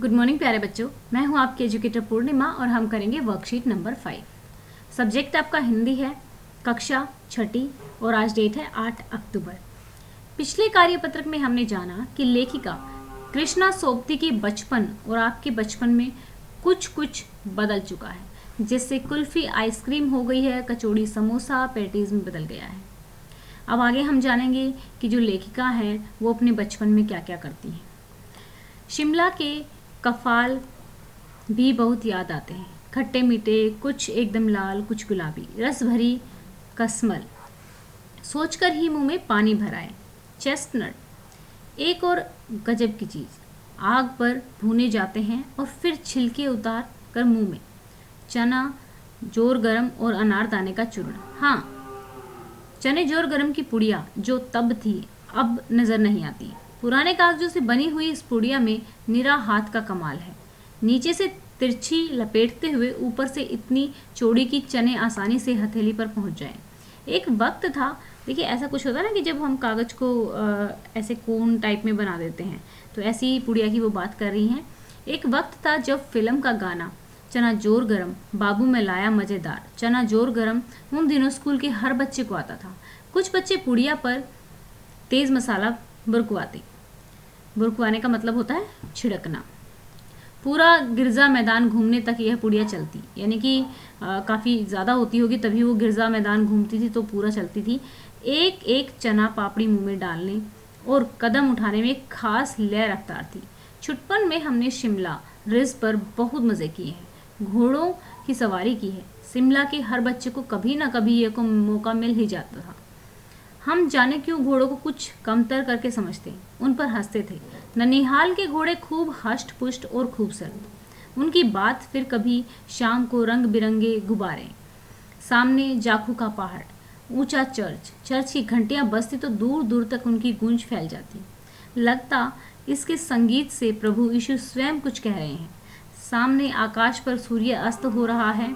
Good morning प्यारे बच्चों, मैं हूं आपकी एजुकेटर पूर्णिमा और हम करेंगे वर्कशीट नंबर 5। सब्जेक्ट आपका हिंदी है, कक्षा छठी और आज डेट है 8 अक्टूबर। पिछले कार्यपत्रक में हमने जाना कि लेखिका कृष्णा सोबती की बचपन और आपके बचपन में कुछ कुछ बदल चुका है, जिससे कुल्फी आइसक्रीम हो गई है, कचौड़ी समोसा पैटीज में बदल गया है। अब आगे हम जानेंगे कि जो लेखिका हैं वो अपने बचपन में क्या क्या करती हैं। शिमला के कफाल भी बहुत याद आते हैं, खट्टे मीठे, कुछ एकदम लाल, कुछ गुलाबी, रस भरी कसमल, सोचकर ही मुंह में पानी भर आए। चेस्टनट, एक और गजब की चीज़, आग पर भूने जाते हैं और फिर छिलके उतार कर मुंह में। चना जोर गरम और अनारदाने का चूर्ण। हाँ, चने जोर गरम की पुड़िया जो तब थी अब नज़र नहीं आती। पुराने कागजों से बनी हुई इस पुड़िया में निरा हाथ का कमाल है। नीचे से तिरछी लपेटते हुए ऊपर से इतनी चौड़ी कि चने आसानी से हथेली पर पहुंच जाएं। एक वक्त था, देखिए ऐसा कुछ होता है ना कि जब हम कागज को ऐसे कोन टाइप में बना देते हैं, तो ऐसी पुड़िया की वो बात कर रही हैं। एक वक्त था जब फिल्म का गाना चना जोर गरम बाबू में लाया मज़ेदार, चना जोर गरम उन दिनों स्कूल के हर बच्चे को आता था। कुछ बच्चे पुड़िया पर तेज़ मसाला बुरकुआने का मतलब होता है छिड़कना। पूरा गिरजा मैदान घूमने तक यह पुड़िया चलती, यानी कि काफ़ी ज़्यादा होती होगी तभी वो गिरजा मैदान घूमती थी, तो पूरा चलती थी। एक एक चना पापड़ी मुंह में डालने और कदम उठाने में एक खास लय रफ्तार थी। छुटपन में हमने शिमला रिज पर बहुत मज़े किए हैं, घोड़ों की सवारी की है। शिमला के हर बच्चे को कभी ना कभी यह को मौका मिल ही जाता था। हम जाने क्यों घोड़ों को कुछ कमतर करके समझते, उन पर हंसते थे। ननिहाल के घोड़े खूब हष्ट पुष्ट और खूबसूरत। उनकी बात फिर कभी शाम को रंग बिरंगे गुब्बारे, सामने जाखू का पहाड़, ऊंचा चर्च की घंटियां बजती तो दूर दूर तक उनकी गूंज फैल जाती। लगता इसके संगीत से प्रभु यीशु स्वयं कुछ कह रहे हैं। सामने आकाश पर सूर्य अस्त हो रहा है,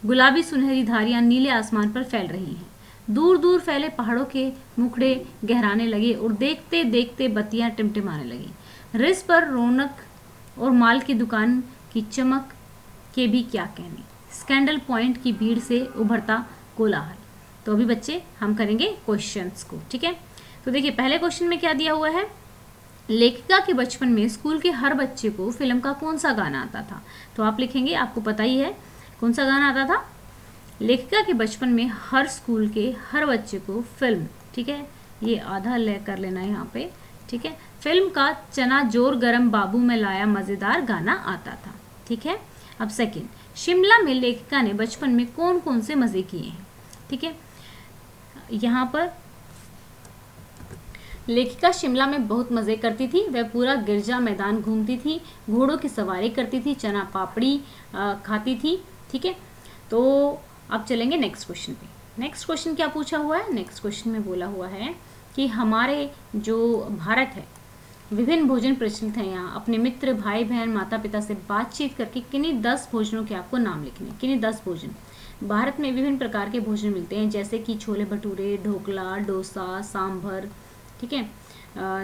गुलाबी सुनहरी धारियां नीले आसमान पर फैल रही हैं। दूर दूर फैले पहाड़ों के मुखड़े गहराने लगे और देखते देखते बत्तियां टिमटिमाने लगी। रिज पर रौनक और माल की दुकान की चमक के भी क्या कहने। स्कैंडल पॉइंट की भीड़ से उभरता कोलाहल। तो अभी बच्चे हम करेंगे क्वेश्चंस को, ठीक है। तो देखिए पहले क्वेश्चन में क्या दिया हुआ है, लेखिका के बचपन में स्कूल के हर बच्चे को फिल्म का कौन सा गाना आता था। तो आप लिखेंगे, आपको पता ही है कौन सा गाना आता था। लेखिका के बचपन में हर स्कूल के हर बच्चे को फिल्म, ठीक है, ये आधा लय कर लेना यहाँ पे, ठीक है, फिल्म का चना जोर गरम बाबू में लाया मज़ेदार गाना आता था, ठीक है। अब सेकंड, शिमला में लेखिका ने बचपन में कौन कौन से मज़े किए हैं, ठीक है। यहाँ पर लेखिका शिमला में बहुत मज़े करती थी। वह पूरा गिरजा मैदान घूमती थी, घोड़ों की सवारी करती थी, चना पापड़ी खाती थी, ठीक है। तो अब चलेंगे नेक्स्ट क्वेश्चन पे। नेक्स्ट क्वेश्चन क्या पूछा हुआ है, नेक्स्ट क्वेश्चन में बोला हुआ है कि हमारे जो भारत है विभिन्न भोजन प्रचलित हैं यहाँ। अपने मित्र, भाई बहन, माता पिता से बातचीत करके किन्हीं 10 भोजनों के आपको नाम लिखने। किन्हीं 10 भोजन। भारत में विभिन्न प्रकार के भोजन मिलते हैं, जैसे कि छोले भटूरे, ढोकला, डोसा, सांभर, ठीक है,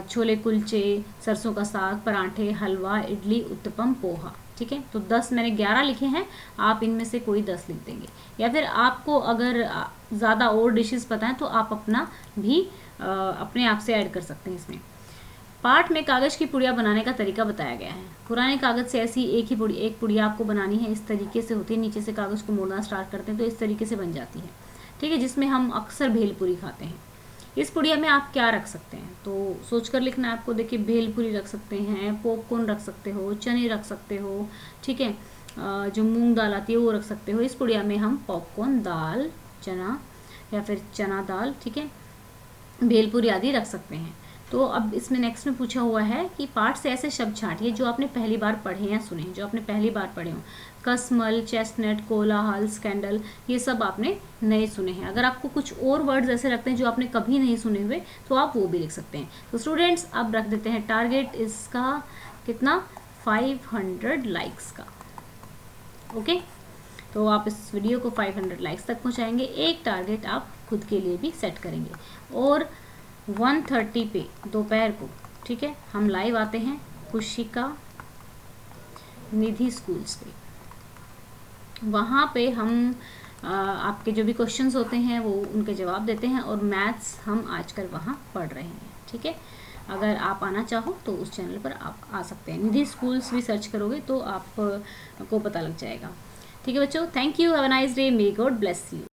छोले कुलचे, सरसों का साग, पराठे, हलवा, इडली, उत्तपम, पोहा, ठीक है। तो 10 मैंने 11 लिखे हैं, आप इनमें से कोई 10 लिख देंगे, या फिर आपको अगर ज़्यादा और डिशेस पता है तो आप अपना भी अपने आप से ऐड कर सकते हैं इसमें। पाठ में कागज़ की पुड़िया बनाने का तरीका बताया गया है। पुराने कागज़ से ऐसी एक पुड़िया आपको बनानी है। इस तरीके से होती है, नीचे से कागज़ को मोड़ना स्टार्ट करते हैं तो इस तरीके से बन जाती है, ठीक है, जिसमें हम अक्सर भेलपुरी खाते हैं। इस पुड़िया में आप क्या रख सकते हैं, तो सोचकर लिखना है आपको। देखिए भेलपुरी रख सकते हैं, पॉपकॉर्न रख सकते हो, चने रख सकते हो, ठीक है, जो मूंग दाल आती है वो रख सकते हो। इस पुड़िया में हम पॉपकॉर्न, दाल, चना या फिर चना दाल, ठीक है, भेलपुरी आदि रख सकते हैं। तो अब इसमें नेक्स्ट में पूछा हुआ है कि पाठ से ऐसे शब्द छांटिए जो आपने पहली बार पढ़े या सुने, जो आपने पहली बार पढ़े हो। कसमल, चेस्टनट, कोलाहल, स्कैंडल, ये सब आपने नए सुने हैं। अगर आपको कुछ और वर्ड्स ऐसे लगते हैं जो आपने कभी नहीं सुने हुए तो आप वो भी लिख सकते हैं। तो स्टूडेंट्स अब रख देते हैं टारगेट इसका कितना, 500 लाइक्स का, ओके। तो आप इस वीडियो को 500 लाइक्स तक पहुंचाएंगे। एक टारगेट आप खुद के लिए भी सेट करेंगे और 1:30 पे दोपहर को, ठीक है, हम लाइव आते हैं खुशिका निधि स्कूल्स पे। वहाँ पे हम आपके जो भी क्वेश्चंस होते हैं वो उनके जवाब देते हैं, और मैथ्स हम आजकल वहाँ पढ़ रहे हैं। ठीक है, अगर आप आना चाहो तो उस चैनल पर आप आ सकते हैं। निधि स्कूल्स भी सर्च करोगे तो आपको पता लग जाएगा। ठीक है बच्चों, thank you, have a nice day, may God bless you.